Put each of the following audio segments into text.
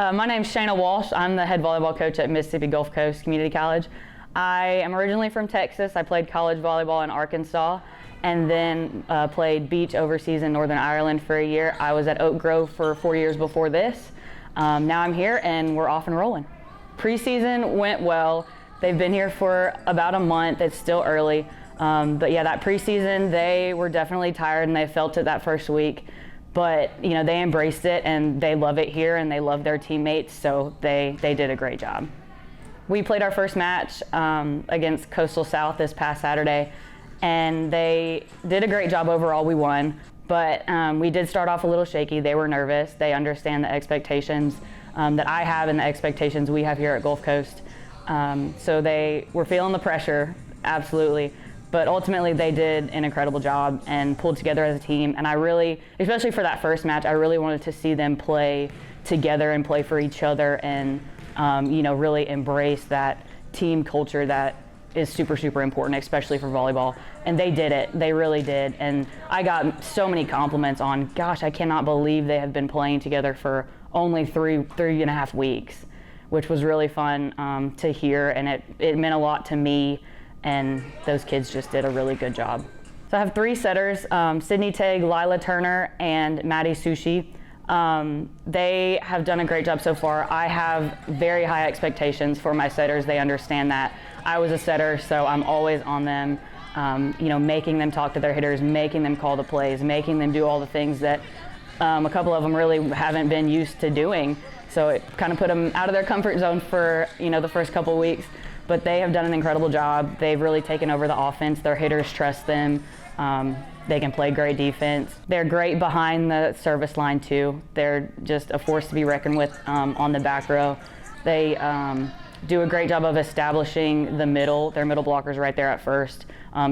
My name's Shayna Walsh. I'm the head volleyball coach at Mississippi Gulf Coast Community College. I am originally from Texas. I played college volleyball in Arkansas and then played beach overseas in Northern Ireland for a year. I was at Oak Grove for 4 years before this. Now I'm here and we're off and rolling. Preseason went well. They've been here for about a month. It's still early. But yeah, that preseason, they were definitely tired and they felt it that first week. But you know, they embraced it and they love it here and they love their teammates, so they did a great job. We played our first match against Coastal South this past Saturday, and they did a great job overall. We won, but we did start off a little shaky. They were nervous. They understand the expectations that I have and the expectations we have here at Gulf Coast. So they were feeling the pressure, absolutely. But ultimately they did an incredible job and pulled together as a team. And I really, especially for that first match, I really wanted to see them play together and play for each other and you know, really embrace that team culture that is super, super important, especially for volleyball. And they did it, they really did. And I got so many compliments on, gosh, I cannot believe they have been playing together for only three and a half weeks, which was really fun to hear. And it meant a lot to me. And those kids just did a really good job. So I have three setters, Sydney Tegg, Lila Turner, and Maddie Sushi. They have done a great job so far. I have very high expectations for my setters. They understand that. I was a setter, so I'm always on them, you know, making them talk to their hitters, making them call the plays, making them do all the things that a couple of them really haven't been used to doing. So it kind of put them out of their comfort zone for, you know, the first couple weeks. But they have done an incredible job. They've really taken over the offense. Their hitters trust them. They can play great defense. They're great behind the service line too. They're just a force to be reckoned with on the back row. They do a great job of establishing the middle. Their middle blockers right there at first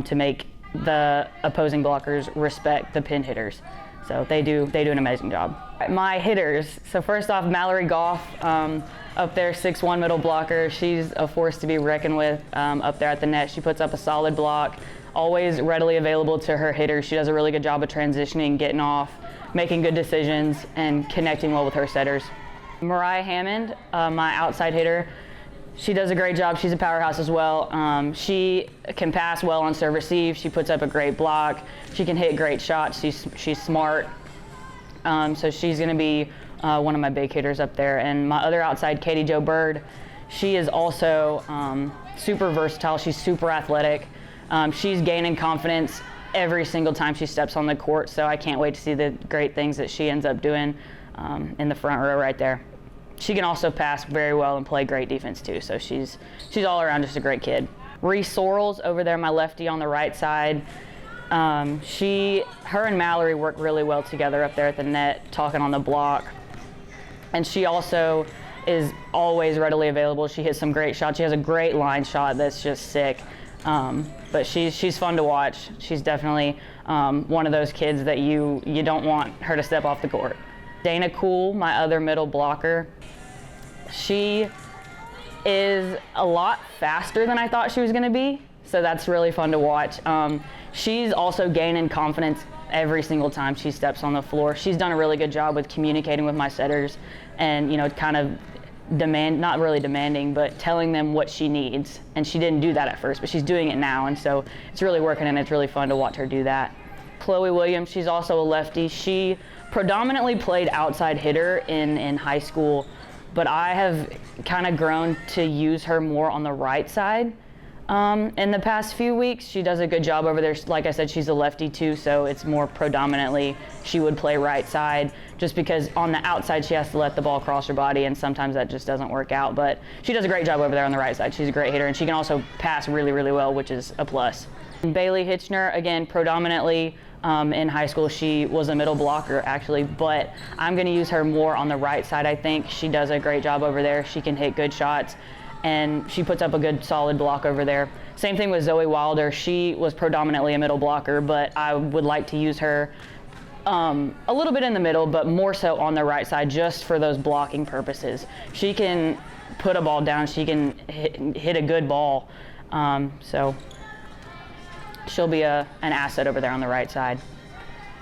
to make the opposing blockers respect the pin hitters. So they do an amazing job. My hitters, so first off, Mallory Goff, up there, 6'1" middle blocker. She's a force to be reckoned with up there at the net. She puts up a solid block, always readily available to her hitters. She does a really good job of transitioning, getting off, making good decisions, and connecting well with her setters. Mariah Hammond, my outside hitter, she does a great job. She's a powerhouse as well. She can pass well on serve receive. She puts up a great block. She can hit great shots. She's smart. So she's going to be one of my big hitters up there. And my other outside, Katie Jo Bird, she is also super versatile. She's super athletic. She's gaining confidence every single time she steps on the court. So I can't wait to see the great things that she ends up doing in the front row right there. She can also pass very well and play great defense too. So she's all around just a great kid. Reese Sorrells over there, my lefty on the right side. Her and Mallory work really well together up there at the net, talking on the block. And she also is always readily available. She hits some great shots. She has a great line shot that's just sick. But she's fun to watch. She's definitely one of those kids that you don't want her to step off the court. Dana Cool, my other middle blocker, she is a lot faster than I thought she was going to be. So that's really fun to watch. She's also gaining confidence every single time she steps on the floor. She's done a really good job with communicating with my setters and, you know, kind of not really demanding, but telling them what she needs. And she didn't do that at first, but she's doing it now. And so it's really working and it's really fun to watch her do that. Chloe Williams, she's also a lefty. She predominantly played outside hitter in high school, but I have kind of grown to use her more on the right side. In the past few weeks, she does a good job over there. Like I said, she's a lefty too, so it's more predominantly she would play right side just because on the outside she has to let the ball cross her body and sometimes that just doesn't work out. But she does a great job over there on the right side. She's a great hitter and she can also pass really, really well, which is a plus. Bailey Hitchner, again, predominantly in high school, she was a middle blocker actually, but I'm going to use her more on the right side, I think. She does a great job over there. She can hit good shots. And she puts up a good solid block over there. Same thing with Zoe Wilder. She was predominantly a middle blocker, but I would like to use her a little bit in the middle, but more so on the right side just for those blocking purposes. She can put a ball down. She can hit a good ball. So she'll be an asset over there on the right side.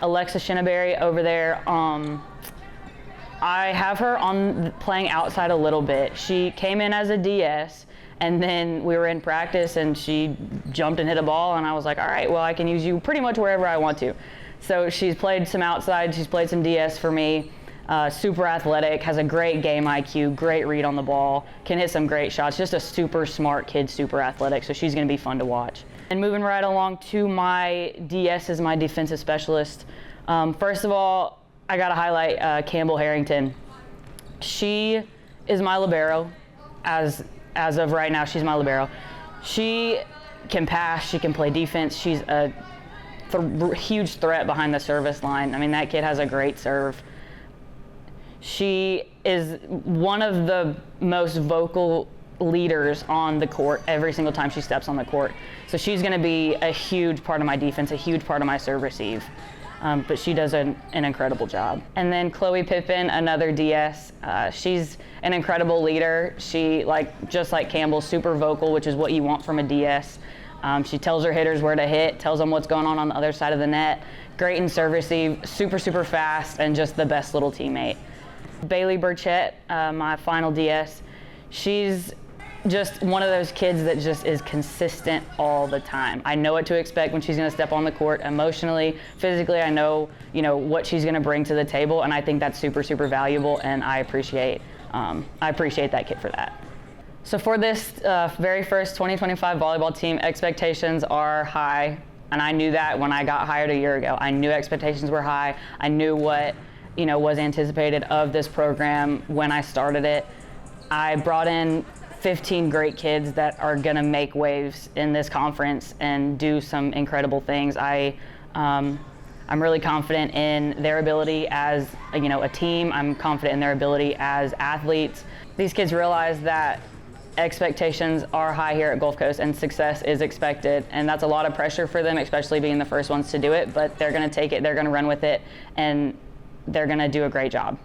Alexa Shinneberry over there. I have her on playing outside a little bit. She came in as a DS, and then we were in practice and she jumped and hit a ball, and I was like, all right, well, I can use you pretty much wherever I want to. So she's played some outside, she's played some DS for me. Super athletic, has a great game IQ, great read on the ball, can hit some great shots, just a super smart kid, super athletic, so she's going to be fun to watch. And moving right along to my DS as my defensive specialist. First of all, I got to highlight Campbell Harrington. She is my libero. As of right now, she's my libero. She can pass, she can play defense, she's a huge threat behind the service line. I mean, that kid has a great serve. She is one of the most vocal leaders on the court every single time she steps on the court. So she's going to be a huge part of my defense, a huge part of my serve receive. But she does an incredible job. And then Chloe Pippin, another DS. She's an incredible leader. She, just like Campbell, super vocal, which is what you want from a DS. She tells her hitters where to hit, tells them what's going on the other side of the net. Great in serve receive, super, super fast, and just the best little teammate. Bailey Burchett, my final DS. She's just one of those kids that just is consistent all the time. I know what to expect when she's going to step on the court emotionally, physically. I know, what she's going to bring to the table, and I think that's super, super valuable, and I appreciate that kid for that. So for this very first 2025 volleyball team, expectations are high, and I knew that when I got hired a year ago. I knew expectations were high. I knew what was anticipated of this program when I started it. I brought in 15 great kids that are going to make waves in this conference and do some incredible things. I'm really confident in their ability as a team. I'm confident in their ability as athletes. These kids realize that expectations are high here at Gulf Coast and success is expected, and that's a lot of pressure for them, especially being the first ones to do it, but they're going to take it, they're going to run with it, and they're going to do a great job.